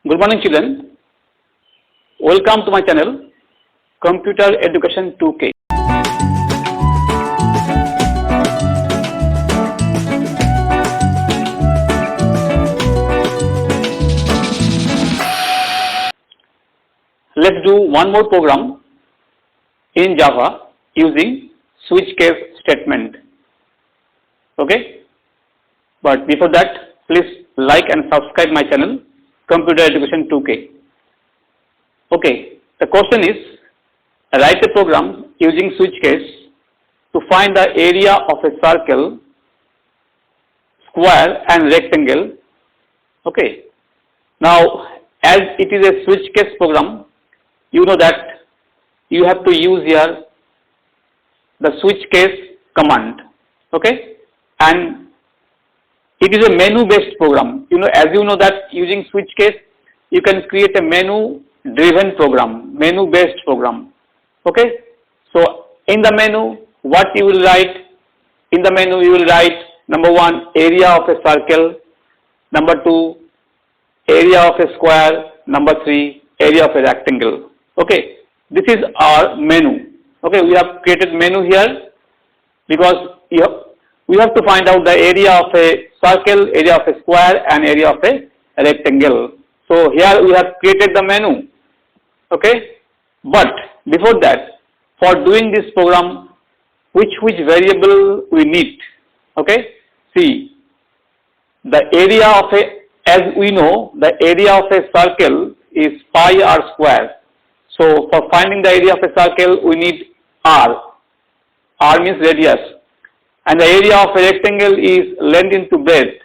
Good morning children, welcome to my channel Computer Education 2K. Let's do one more program in Java using switch case statement. Okay, but before that please like and subscribe my channel Computer Education 2K. Okay, the question is, write a program using switch case to find the area of a circle, square and rectangle. Okay, now as it is a switch case program, you know that you have to use here the switch case command. Okay, and it is a menu based program. As you know that using switch case you can create a menu driven program, menu based program. Okay, so in the menu what you will write? In the menu you will write number 1 area of a circle, number 2 area of a square, number 3 area of a rectangle. Okay, this is our menu. Okay, we have created menu here because we have to find out the area of a circle, area of a square and area of a rectangle. So here we have created the menu. Okay, but before that, for doing this program, which variable we need? Okay, see, the area of as we know, the area of a circle is pi r square. So for finding the area of a circle we need r. R means radius. And the area of a rectangle is length into breadth.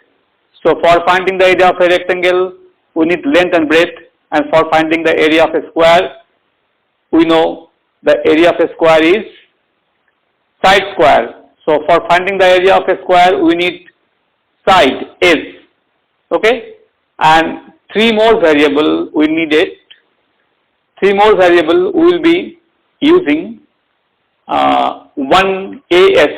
So for finding the area of a rectangle, we need length and breadth, and for finding the area of a square, we know the area of a square is side square. So for finding the area of a square, we need side s. Okay, and 3 more variable we need it. 3 more variable we will be using one as,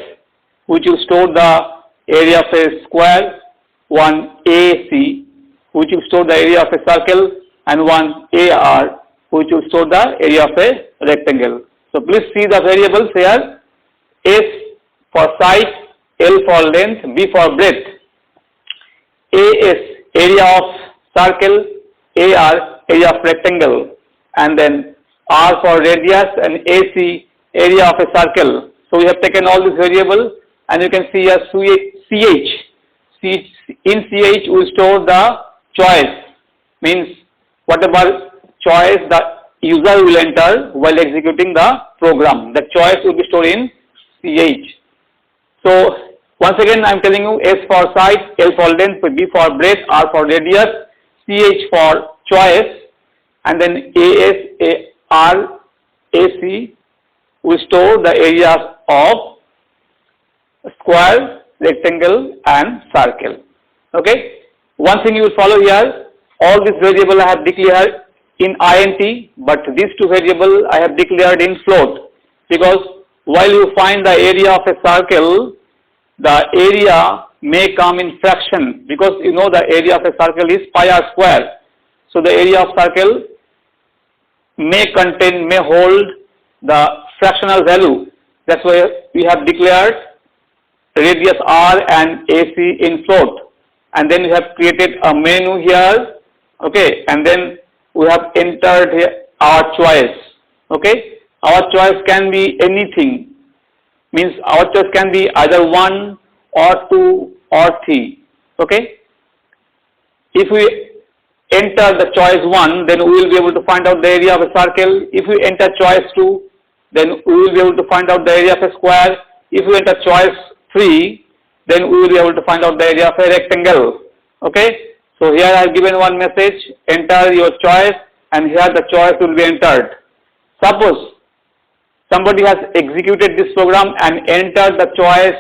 which will store the area of a square, one AC, which will store the area of a circle, and one AR, which will store the area of a rectangle. So please see the variables here: S for side, L for length, B for breadth, AS area of circle, AR area of rectangle, and then R for radius and AC area of a circle. So we have taken all these variables. And you can see a CH. In CH we store the choice, means whatever choice the user will enter while executing the program, the choice will be stored in CH. So once again I am telling you: S for side, L for length, B for breadth, R for radius, CH for choice, and then AS, AR, AC will store the areas of square, rectangle and circle. Okay, one thing you will follow here, all these variables I have declared in int, but these 2 variables I have declared in float, because while you find the area of a circle, the area may come in fraction, because you know the area of a circle is pi r square. So the area of circle may hold the fractional value. That's why we have declared radius r and AC in float, and then we have created a menu here. Okay, and then we have entered here our choice. Okay, our choice can be anything, means our choice can be either 1 or 2 or 3. Okay, if we enter the choice 1, then we will be able to find out the area of a circle. If we enter choice 2, then we will be able to find out the area of a square. If we enter choice 3, then we will be able to find out the area of a rectangle. Okay, so here I have given one message: enter your choice, and here the choice will be entered. Suppose somebody has executed this program and entered the choice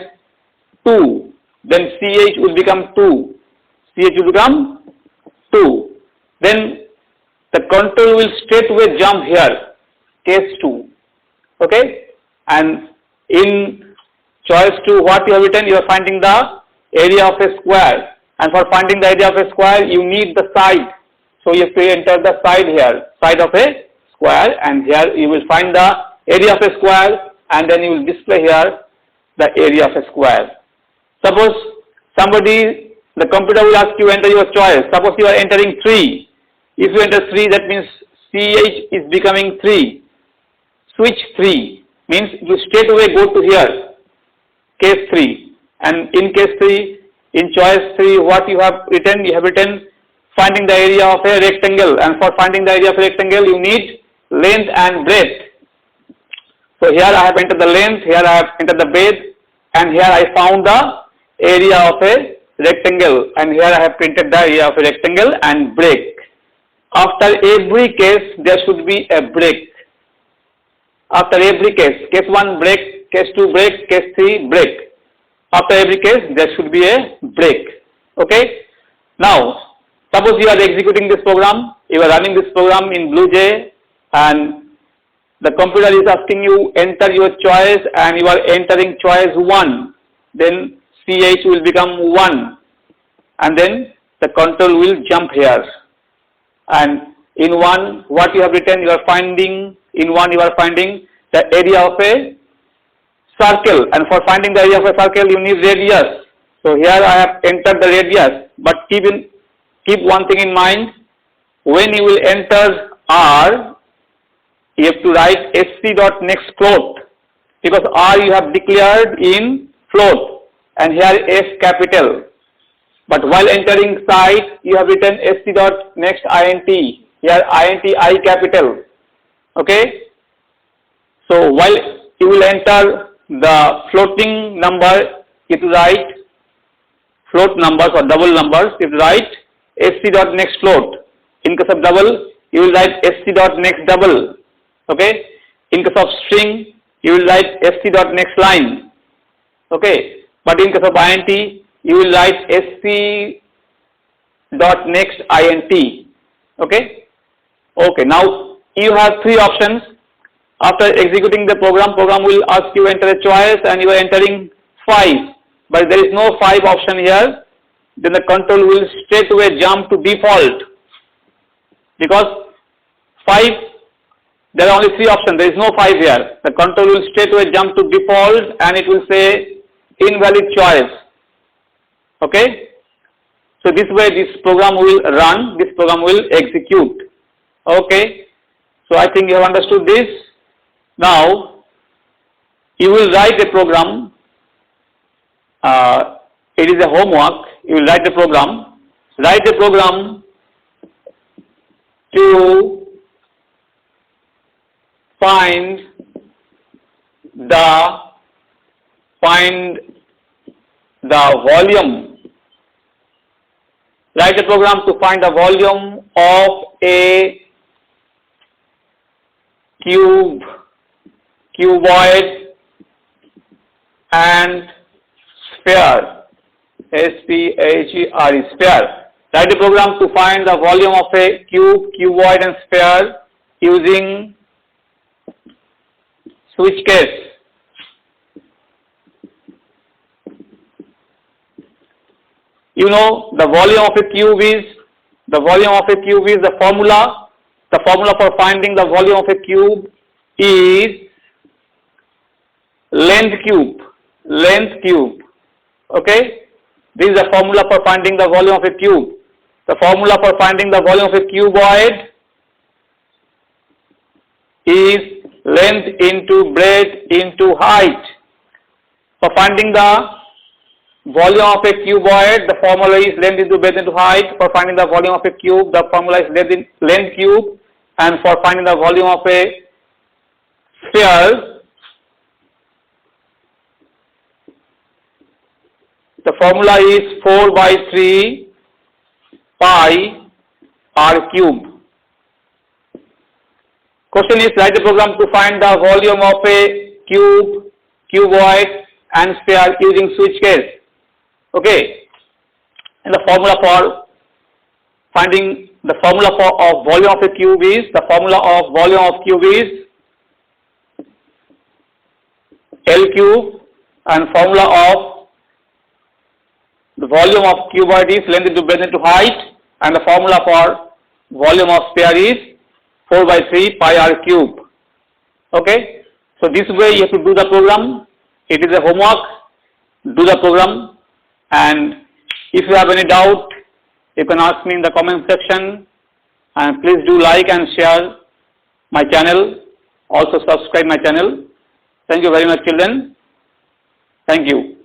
2, then CH will become 2. CH will become 2. Then the control will straightaway jump here, case 2. Okay, and in choice 2, what you have written? You are finding the area of a square, and for finding the area of a square you need the side. So you have to enter the side here, side of a square, and here you will find the area of a square, and then you will display here the area of a square. Suppose the computer will ask you enter your choice. Suppose you are entering 3. If you enter 3, that means CH is becoming 3. Switch 3 means you straight away go to here, case 3. And in case 3, in choice 3, what you have written? You have written finding the area of a rectangle. And for finding the area of a rectangle, you need length and breadth. So here I have entered the length, here I have entered the breadth, and here I found the area of a rectangle, and here I have printed the area of a rectangle and break. After every case, there should be a break. After every case 1 break, case 2 break, case 3 break. After every case, there should be a break. Okay. Now, suppose you are executing this program, you are running this program in BlueJ, and the computer is asking you enter your choice, and you are entering choice 1. Then CH will become 1, and then the control will jump here. And in 1, what you have written, you are finding, in 1 you are finding the area of a circle, and for finding the area of a circle you need radius. So here I have entered the radius, but keep one thing in mind. When you will enter R, you have to write sc.next float, because R you have declared in float, and here S capital. But while entering site, you have written sc.next int, here int I capital. Okay. So while you will enter the floating number, you have to write float numbers or double numbers. You have to write sc.next float. In case of double, you will write sc.next double. Okay. In case of string, you will write sc.next line. Okay. But in case of int, you will write sc.next int. Okay. Okay. Now you have 3 options. After executing the program will ask you enter a choice, and you are entering 5. But there is no 5 option here. Then the control will straight away jump to default, because 5, there are only 3 options. There is no 5 here. The control will straight away jump to default, and it will say invalid choice. Okay. So this way this program will run, this program will execute. Okay. So I think you have understood this. Now you will write a program. It is a homework. You will write a program. Write a program to find the volume. Write a program to find the volume of a cuboid and sphere. S-P-H-E-R-E, sphere. Write a program to find the volume of a cuboid and sphere using switch case. You know the volume of a cube is the formula. The formula for finding the volume of a cube is length cube. Okay. This is the formula for finding the volume of a cube. The formula for finding the volume of a cuboid is length into breadth into height. For finding the volume of a cuboid, the formula is length into breadth into height. For finding the volume of a cube, the formula is length cube. And for finding the volume of a sphere, the formula is 4 by 3 pi r cube. Question is, write a program to find the volume of a cube, cuboid and sphere using switch case. Okay. And the formula for finding the formula of volume of a cube is, the formula of volume of cube is L cube, and formula of the volume of cuboid is length into breadth into height, and the formula for volume of sphere is 4 by 3 pi r cube. Okay. So this way you have to do the program. It is a homework. Do the program, and if you have any doubt, you can ask me in the comment section, and please do like and share my channel. Also subscribe my channel. Thank you very much, children. Thank you.